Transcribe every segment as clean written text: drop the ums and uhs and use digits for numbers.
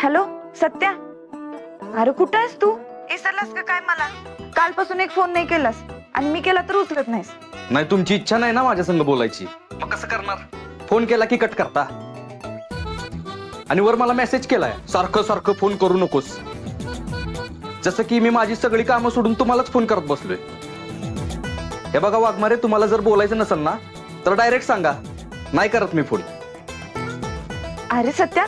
Hello Satya, अरे कुठं आहेस तू? विसरलास का काय मला? कालपासून एक फोन नाही केलास आणि मी केला तर उचलत नाहीस. नाही, तुमची इच्छा नाही ना माझ्या संग बोलायची, मग कसं करणार? फोन केला की कट करता आणि वर मला मेसेज केलाय सारखं सारखं फोन करू नकोस, जसं की मी माझी सगळी कामं सोडून तुम्हालाच फोन करत बसलोय. हे बघा वाघमारे, तुम्हाला जर बोलायचं नसेल ना तर डायरेक्ट सांगा, नाही करत मी फोन. अरे सत्या,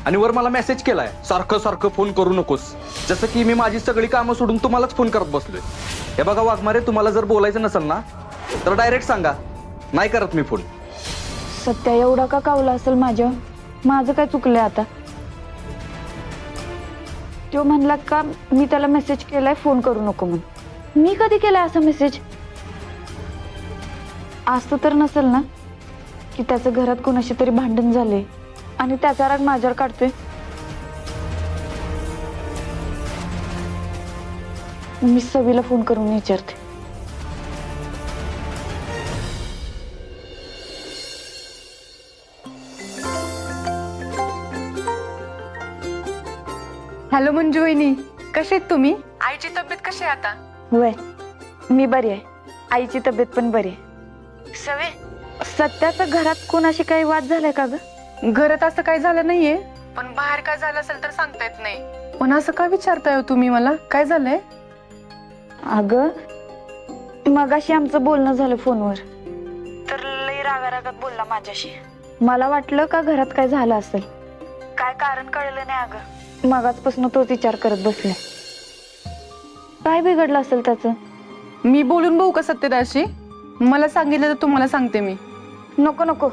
आणि वर मला मेसेज केलाय सारखं सारखं फोन करू नकोस, जसं की मी माझी सगळी कामं सोडून तुम्हालाच फोन करत बसलोय. हे बघा वाघमारे, तुम्हाला जर बोलायचं नसेल ना तर डायरेक्ट सांगा, नाही करत मी फोन. सत्या एवढा का कावला असेल माझ्या? माझं काय चुकलंय आता? तो म्हणला का मी त्याला मेसेज केलाय फोन करू नको म्हणून. मी कधी केलाय असा मेसेज? असं तर नसेल ना की त्याचं घरात कोणाशी तरी भांडण झाले आणि त्याचा राग माझ्यावर काढतोय? मी सवीला फोन करून विचारते. हॅलो मंजू वहिनी, कसे आहेत तुम्ही? आईची तब्येत कशी आहे आता? वय मी बरी आहे, आईची तब्येत पण बरी आहे. सवे, सत्याचा घरात कोणाशी काही वाद झालाय का ग? घरात असं काही झालं नाहीये, पण बाहेर काय झालं असेल तर सांगता येत नाही. पण असं का विचारताय हो तुम्ही मला? काय झालंय? अगं मगाशी आमचं बोलणं झालं फोनवर, तर लई रागारागात बोलला माझ्याशी. मला वाटलं का घरात काय झालं असेल, काय कारण कळलं नाही. अगं मगाचपासून तोच विचार करत बसले. काय बिघडलं असेल त्याचं? मी बोलून बघू का सत्यदाशी? मला सांगितलं तर तुम्हाला सांगते मी. नको नको,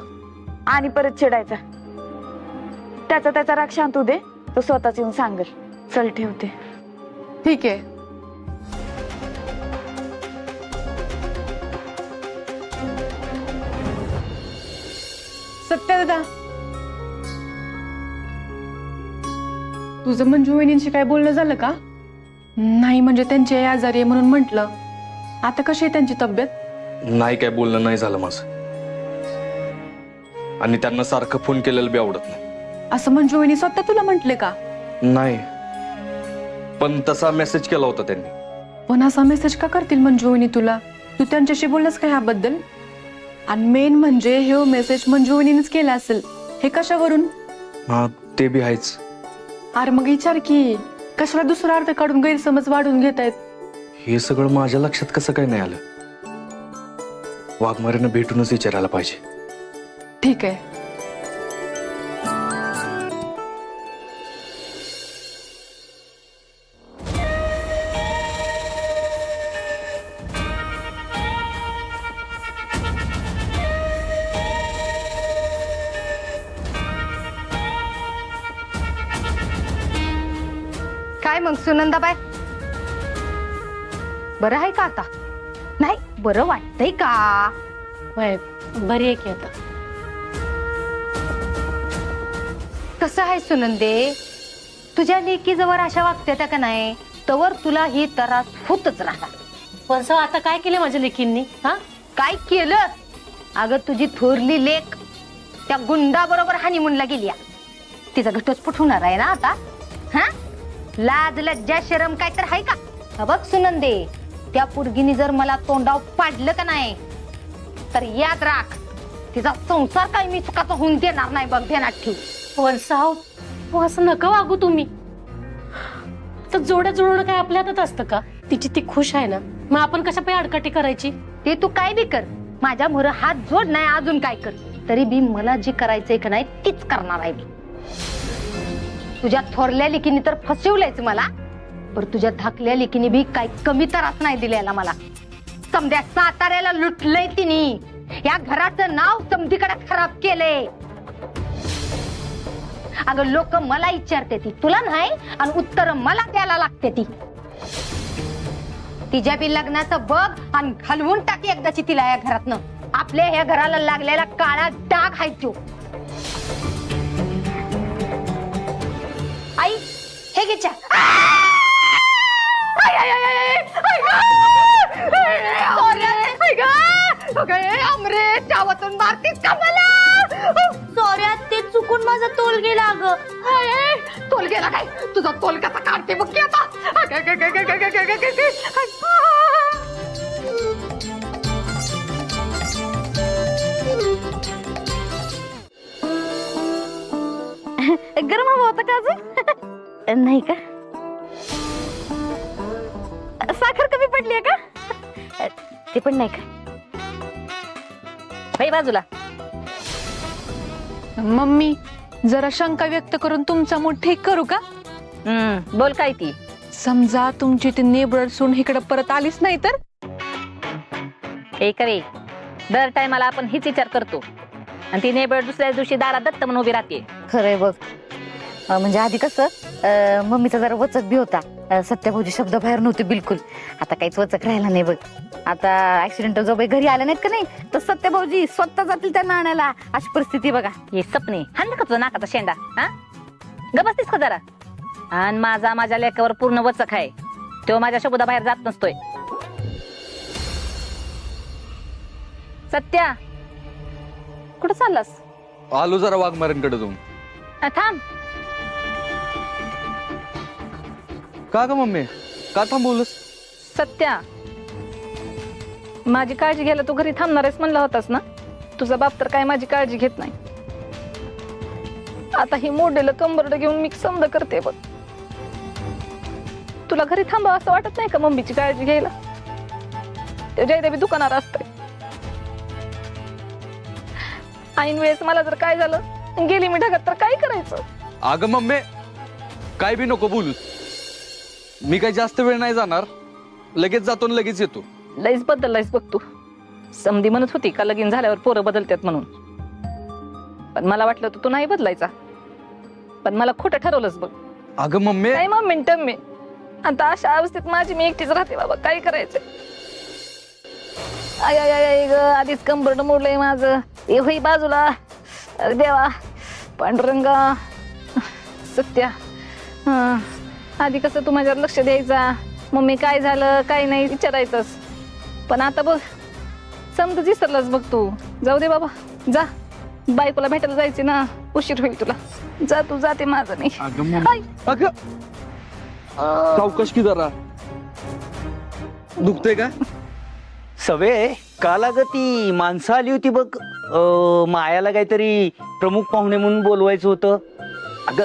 आणि परत चिडायचा. त्याचा राग शांत होऊ दे, तो स्वतःच येऊन सांगेल. चल ठेवते. ठीक आहे. सत्य दादा, तुझं मंजू वहिनींशी काय बोलणं झालं का? नाही म्हणजे त्यांची आई आजारी आहे म्हणून म्हंटल. आता कशी आहे त्यांची तब्येत? नाही, काय बोलणं नाही झालं माझं, आणि त्यांना सारखं फोन केलेलं बी आवडत नाही. असं मंजू वहिनी स्वतः तुला म्हंटले का? नाही, पण तसा मेसेज केला होता त्यांनी. पण असा मेसेज का करतील मंजू वहिनी तुला? तू त्यांच्याशी बोललास का ह्याबद्दल? आणि मेन म्हणजे हे मेसेज मंजू वहिनीनेच केला असेल, हे कशावरून? हा, ते बी आहेच. अरे मग विचार की, कशाला दुसरा अर्थ काढून गैरसमज वाढून घेतायत? हे सगळं माझ्या लक्षात कसं काय नाही आलं? वाघमारेनं भेटूनच विचारायला पाहिजे. ठीक आहे. काय मग सुनंदाबाई, बरं आहे का आता? नाही बरं वाटतंय का? बरी आहे की आता. कसं आहे सुनंदे, तुझ्या लेकी जवळ अशा वागत्या का नाही, तवर तुला ही त्रास होतच राहणार. पण सो आता काय केलं माझ्या लेकींनी? हा, काय केलं? अगं तुझी थोरली लेक त्या गुंडा बरोबर हनीमूनला गेली. तिचा घटस्फोट होणार आहे ना आता. हा, लाज लज्जा शरम काय तर आहे का? बघ सुनंदे, त्या पोरगीने जर मला तोंडाव पाडलं का नाही तर याद राख, तिचा संसार काय मी चुकाचा होऊन देणार नाही बघ, ध्यानात ठेव. वंसाव, हो असं नका वागू तुम्ही. तर जोड्या जुळवणं काय आपल्या हातात असतं का? तिची ती खुश आहे ना, मग आपण कशा पाय अडकाटी करायची? ते तू काय बी कर, माझ्या मोर हात जोड नाही अजून काय कर, तरी बी मला जी करायचंय का नाही तीच करणार आहे मी. तुझ्या थोरल्या लेकीने तर फसवलंयच मला, पण तुझ्या धाकल्या लेकीने बी काही कमी त्रास नाही दिलेला मला. समद्या साताऱ्याला लुटलंय तिने, या घराचं नाव समधीकडे खराब केलंय. अगं लोक मला विचारते ती, तुला नाही, आणि उत्तर मला द्यायला लागते ती. तिच्या बी लग्नाचं बघ आणि घालवून टाकी एकदाची तिला या घरातनं. आपल्या ह्या घराला लागलेला काळा डाग आहे तो. आई लगेच अमृत चावतून मारतीस का मला? सॉरी ते चुकून माझा तोल गेला अगं. तोल गेला काय? तुझा तोल कसा काढते बघ की आता. गरम हवा होता का अजून? नाही का? साखर कमी पडली का? ते पण नाही का? बाजूला मम्मी जरा शंका व्यक्त करून तुमचा मूड ठीक करू का? बोल काय ती. समजा तुमची ती नेबर सून इकडे परत आलीच नाही तर? हे करे दर टायमाला आपण हीच विचार करतो आणि ती नेबर दुसऱ्या दिवशी दारात दत्त म्हणून उभी राहते. खरंय बघ. म्हणजे आधी कसं मम्मीचा जरा वचक बी होता. सत्याभाऊजी शब्द बाहेर नव्हते बिलकुल. आता काहीच वचक राहिला नाही बघ. आता ऍक्सिडेंटल जो घरी आले नाहीत का नाही तर सत्याभाऊजी स्वतः जातील त्यांना आणायला. अशी परिस्थिती बघा. हे सपने हाण का तुझा नाकाचा शेंडा. हा गबसतीस का जरा. आणि माझ्या लेकावर पूर्ण वचक आहे. तो माझ्या शब्दाबाहेर जात नसतोय. सत्या कुठं चाललास? आलो जरा वाघमाऱ्यांकडे जाऊन. थांब. का ग मम्मी, का थांबवलंस? सत्या माझी काळजी घ्यायला तू घरी थांबणार आहेस म्हणला होतास ना. तुझा बाप तर काय माझी काळजी घेत नाही. आता ही मोडेलं कंबरड घेऊन मी समज करते बघ. तुला घरी थांबावं असं वाटत नाही का मम्मीची काळजी घ्यायला? ते जयदेवी दुकानावर असतंय. ऐन वेळेस मला जर काय झालं गेली मी ढगात तर काय करायचं? अगं मम्मी काय बी नको बोलूस. मी काही जास्त वेळ नाही जाणार. लगेच जातो आणि लगेच येतो. लईच बदललायस बघ तू. समधी म्हणत होती का लगीन झाल्यावर पोरं बदलतात म्हणून. पण मला वाटलं तू नाही बदलायचा. पण मला खोटं ठरवलंच बघ. अगं मम्मी नाही मग मिनटं मी आता अशा अवस्थेत माझी मी एकटीच राहते बाबा. काय करायचंय? आय आय आय ग आधीच कंबरड मोडलंय माझं. ए होई बाजूला. अरे देवा पांडुरंगा. सत्या आधी कसं तू माझ्यावर लक्ष द्यायचा. मम्मी काय झालं काय नाही विचारायचंस. पण आता बघ समज विसरलास बघ तू. जाऊ दे बाबा जा. बायकोला भेटायला जायचे ना. उशीर होईल तुला. जा तू. जाते माझं नाही. अगं मम्मी अगं सावकाश की जरा. दुखतंय का? सवे काल अगं ती माणसं आली होती बघ. मायाला काहीतरी प्रमुख पाहुणे म्हणून बोलवायचं होतं. अगं